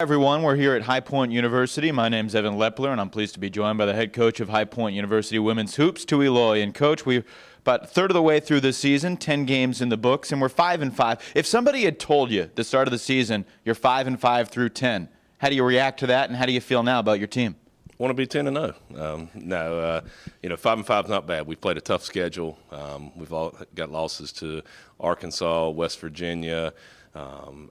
Everyone, we're here at High Point University. My name's Evan Lepler, and I'm pleased to be joined by the head coach of High Point University Women's Hoops, Tooey Loy. And Coach, we're about a third of the way through this season, 10 games in the books, and we're 5-5. If somebody had told you at the start of the season you're 5-5 through 10, how do you react to that, and how do you feel now about your team? Want to be 10-0. 5-5 is not bad. We've played a tough schedule. We've all got losses to Arkansas, West Virginia,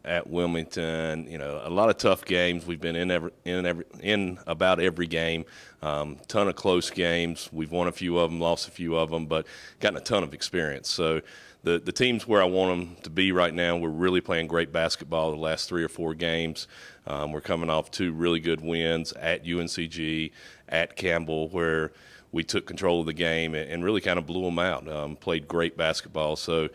at Wilmington. A lot of tough games. We've been in about every game. Ton of close games. We've won a few of them, lost a few of them, but gotten a ton of experience. So the team's where I want them to be right now. We're really playing great basketball the last 3 or 4 games. We're coming off 2 really good wins at UNCG, at Campbell, where we took control of the game and really kind of blew them out. Played great basketball. So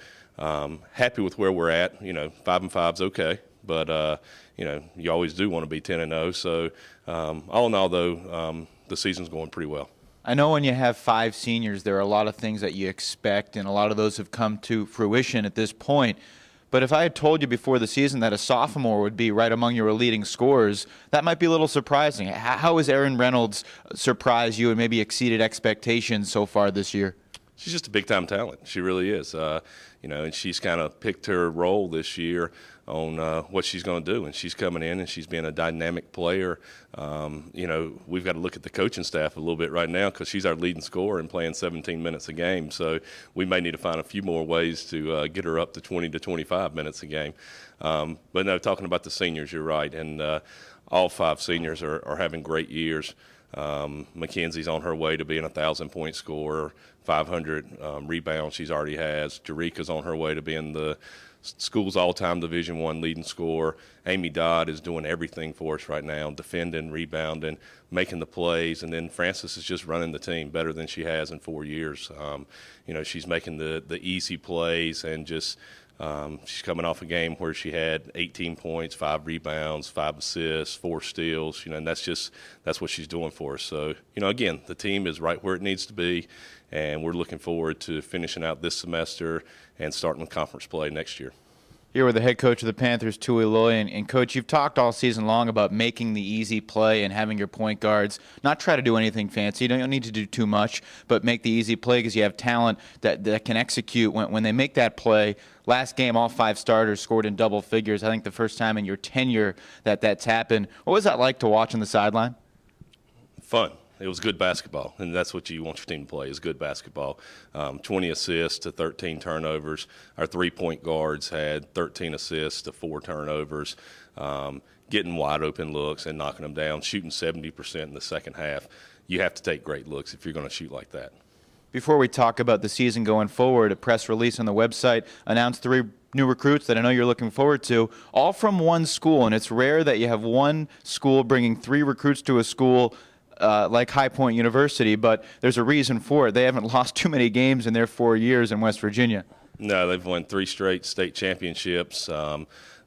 happy with where we're at. 5-5 is okay, but you always do want to be 10-0. So all in all, though, the season's going pretty well. I know when you have 5 seniors, there are a lot of things that you expect, and a lot of those have come to fruition at this point. But if I had told you before the season that a sophomore would be right among your leading scorers, that might be a little surprising. How has Erin Reynolds surprised you and maybe exceeded expectations so far this year? She's just a big-time talent. She really is. And she's kind of picked her role this year on what she's going to do. And she's coming in and she's being a dynamic player. We've got to look at the coaching staff a little bit right now because she's our leading scorer and playing 17 minutes a game. So we may need to find a few more ways to get her up to 20 to 25 minutes a game. But no, talking about the seniors, you're right. And all 5 seniors are having great years. Mackenzie's on her way to being a 1,000-point scorer, 500 rebounds she's already has. Jerika's on her way to being the school's all-time Division I leading scorer. Amy Dodd is doing everything for us right now, defending, rebounding, making the plays, and then Frances is just running the team better than she has in 4 years. She's making the easy plays and just she's coming off a game where she had 18 points, 5 rebounds, 5 assists, 4 steals, and that's what she's doing for us. So, again, the team is right where it needs to be, and we're looking forward to finishing out this semester and starting conference play next year. Here with the head coach of the Panthers, Tooey Loy. And Coach, you've talked all season long about making the easy play and having your point guards not try to do anything fancy. You don't need to do too much, but make the easy play because you have talent that can execute when they make that play. Last game, all 5 starters scored in double figures. I think the first time in your tenure that's happened. What was that like to watch on the sideline? Fun. It was good basketball, and that's what you want your team to play is good basketball. 20 assists to 13 turnovers. Our 3-point guards had 13 assists to 4 turnovers, getting wide open looks and knocking them down, shooting 70% in the second half. You have to take great looks if you're going to shoot like that. Before we talk about the season going forward, a press release on the website announced 3 new recruits that I know you're looking forward to, all from one school, and it's rare that you have one school bringing 3 recruits to a school like High Point University, but there's a reason for it. They haven't lost too many games in their 4 years in West Virginia. No, they've won 3 straight state championships.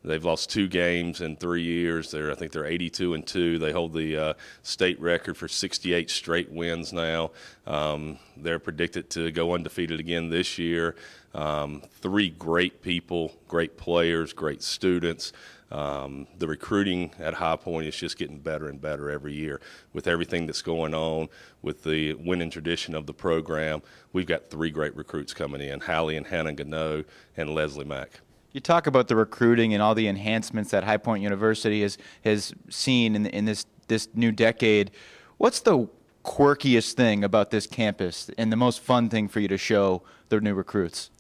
They've lost 2 games in 3 years. I think they're 82-2. They hold the state record for 68 straight wins now. They're predicted to go undefeated again this year. 3 great people, great players, great students. The recruiting at High Point is just getting better and better every year. With everything that's going on, with the winning tradition of the program, we've got 3 great recruits coming in, Hallie and Hannah Gano and Leslie Mack. You talk about the recruiting and all the enhancements that High Point University has seen in this new decade. What's the quirkiest thing about this campus and the most fun thing for you to show the new recruits?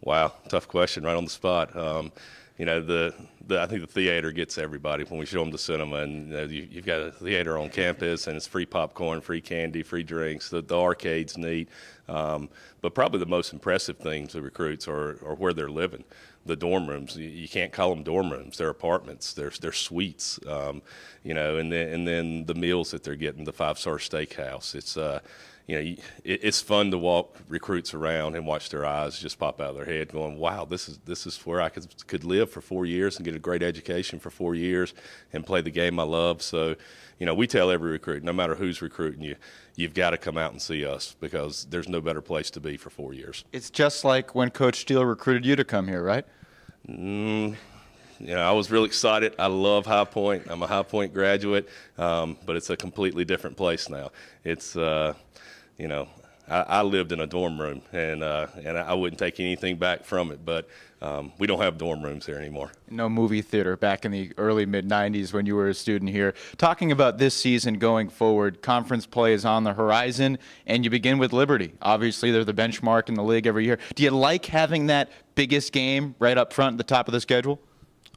Wow, tough question, right on the spot. I think the theater gets everybody when we show them the cinema, and you've got a theater on campus, and it's free popcorn, free candy, free drinks. The arcade's neat, but probably the most impressive thing to recruits are where they're living. The dorm rooms, you can't call them dorm rooms; they're apartments, they're suites, and then the meals that they're getting, the 5-star steakhouse. It's fun to walk recruits around and watch their eyes just pop out of their head going, wow, this is where I could live for 4 years and get a great education for 4 years and play the game I love. So, we tell every recruit, no matter who's recruiting you, you've got to come out and see us because there's no better place to be for 4 years. It's just like when Coach Steele recruited you to come here, right? I was real excited. I love High Point. I'm a High Point graduate, but it's a completely different place now. It's, I lived in a dorm room, and I wouldn't take anything back from it, but we don't have dorm rooms here anymore. No movie theater back in the early mid-'90s when you were a student here. Talking about this season going forward, conference play is on the horizon, and you begin with Liberty. Obviously, they're the benchmark in the league every year. Do you like having that biggest game right up front at the top of the schedule?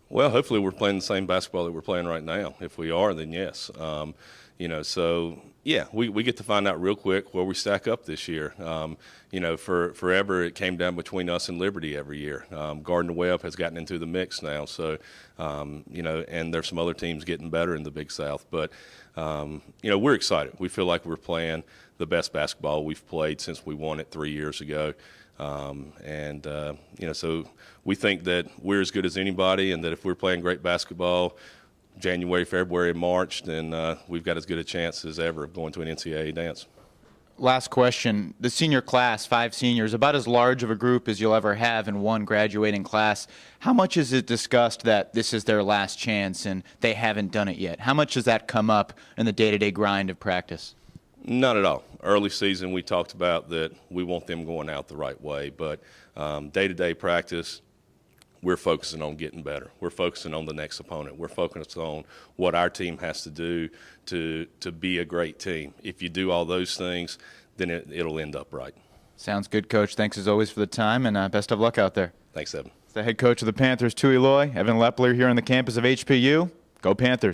Well, hopefully we're playing the same basketball that we're playing right now. If we are, then yes. We get to find out real quick where we stack up this year. Forever it came down between us and Liberty every year. Gardner-Webb has gotten into the mix now, so and there's some other teams getting better in the Big South. But we're excited. We feel like we're playing the best basketball we've played since we won it 3 years ago. So we think that we're as good as anybody, and that if we're playing great basketball January, February, and March, then we've got as good a chance as ever of going to an NCAA dance. Last question. The senior class, 5 seniors, about as large of a group as you'll ever have in one graduating class. How much is it discussed that this is their last chance and they haven't done it yet? How much does that come up in the day-to-day grind of practice? Not at all. Early season, we talked about that we want them going out the right way, but day-to-day practice, we're focusing on getting better. We're focusing on the next opponent. We're focused on what our team has to do to be a great team. If you do all those things, then it'll end up right. Sounds good, Coach. Thanks as always for the time, and best of luck out there. Thanks, Evan. The head coach of the Panthers, Tooey Loy, Evan Lepler here on the campus of HPU. Go Panthers.